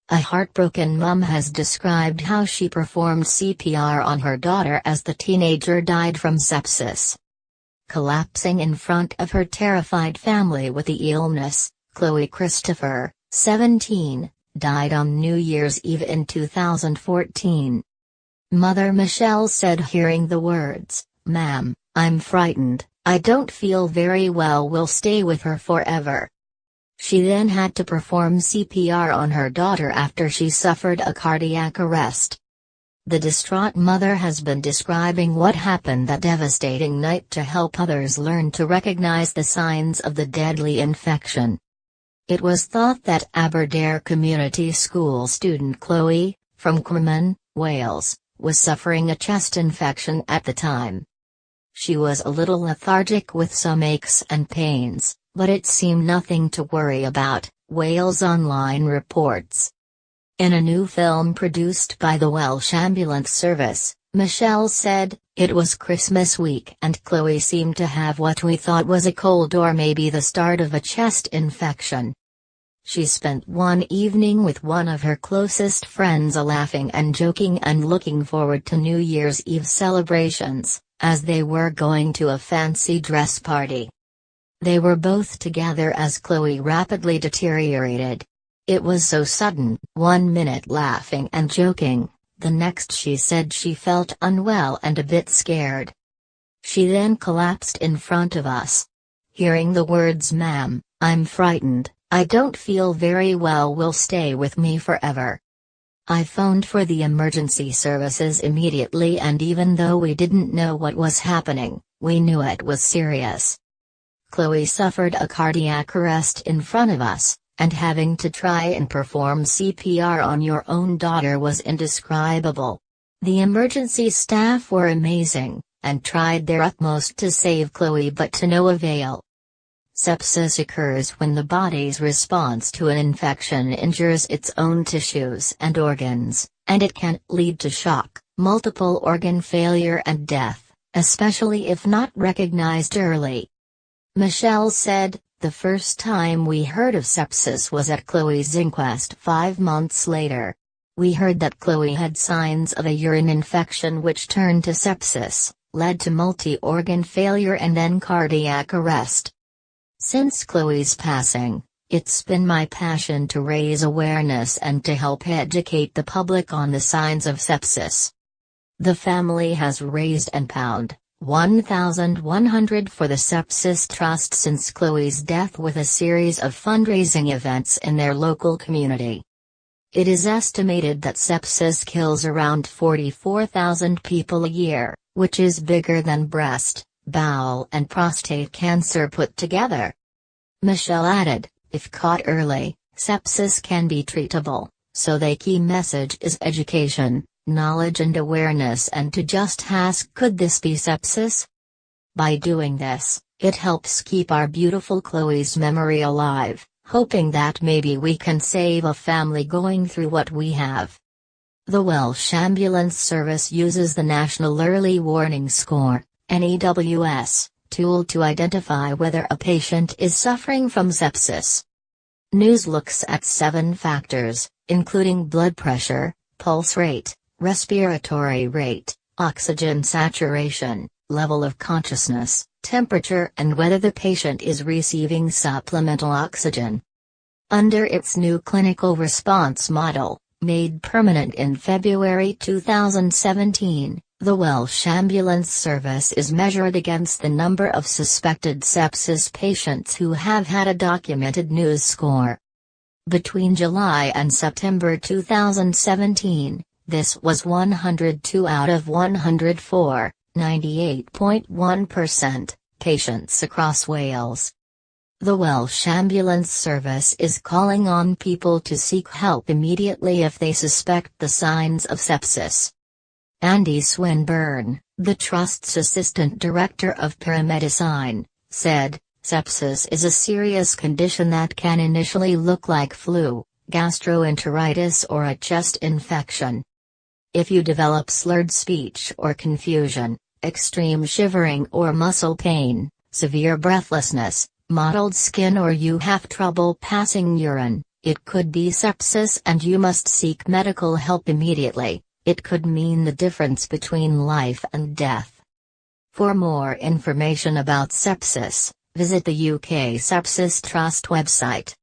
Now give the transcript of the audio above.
A heartbroken mom has described how she performed CPR on her daughter as the teenager died from sepsis. Collapsing in front of her terrified family with the illness, Chloe Christopher, 17, died on New Year's Eve in 2014. Mother Michelle said hearing the words, "Ma'am, I'm frightened, I don't feel very well, will stay with her forever." She then had to perform CPR on her daughter after she suffered a cardiac arrest. The distraught mother has been describing what happened that devastating night to help others learn to recognize the signs of the deadly infection. It was thought that Aberdare Community School student Chloe, from Cremon, Wales, was suffering a chest infection at the time. She was a little lethargic with some aches and pains, but it seemed nothing to worry about, Wales Online reports. In a new film produced by the Welsh Ambulance Service, Michelle said, "It was Christmas week and Chloe seemed to have what we thought was a cold or maybe the start of a chest infection. She spent one evening with one of her closest friends laughing and joking and looking forward to New Year's Eve celebrations, as they were going to a fancy dress party. They were both together as Chloe rapidly deteriorated. It was so sudden, 1 minute laughing and joking, the next she said she felt unwell and a bit scared. She then collapsed in front of us. Hearing the words, 'Ma'am, I'm frightened, I don't feel very well, will stay with me forever.' I phoned for the emergency services immediately, and even though we didn't know what was happening, we knew it was serious. Chloe suffered a cardiac arrest in front of us, and having to try and perform CPR on your own daughter was indescribable. The emergency staff were amazing, and tried their utmost to save Chloe, but to no avail. Sepsis occurs when the body's response to an infection injures its own tissues and organs, and it can lead to shock, multiple organ failure and death, especially if not recognized early. Michelle said, "The first time we heard of sepsis was at Chloe's inquest 5 months later. We heard that Chloe had signs of a urine infection which turned to sepsis, led to multi-organ failure and then cardiac arrest. Since Chloe's passing, it's been my passion to raise awareness and to help educate the public on the signs of sepsis. The family has raised £1,100 for the Sepsis Trust since Chloe's death, with a series of fundraising events in their local community. It is estimated that sepsis kills around 44,000 people a year, which is bigger than breast, bowel and prostate cancer put together." Michelle added, "If caught early, sepsis can be treatable, so the key message is education, knowledge and awareness, and to just ask, could this be sepsis? By doing this, it helps keep our beautiful Chloe's memory alive, hoping that maybe we can save a family going through what we have." The Welsh Ambulance Service uses the National Early Warning Score (NEWS) tool to identify whether a patient is suffering from sepsis. News looks at 7 factors, including blood pressure, pulse rate, respiratory rate, oxygen saturation, level of consciousness, temperature, and whether the patient is receiving supplemental oxygen. Under its new clinical response model, made permanent in February 2017, the Welsh Ambulance Service is measured against the number of suspected sepsis patients who have had a documented news score. Between July and September 2017, this was 102 out of 104, 98.1%, patients across Wales. The Welsh Ambulance Service is calling on people to seek help immediately if they suspect the signs of sepsis. Andy Swinburne, the Trust's Assistant Director of Paramedicine, said, "Sepsis is a serious condition that can initially look like flu, gastroenteritis or a chest infection. If you develop slurred speech or confusion, extreme shivering or muscle pain, severe breathlessness, mottled skin, or you have trouble passing urine, It could be sepsis and you must seek medical help immediately. It could mean the difference between life and death. For more information about sepsis, visit the UK Sepsis Trust website.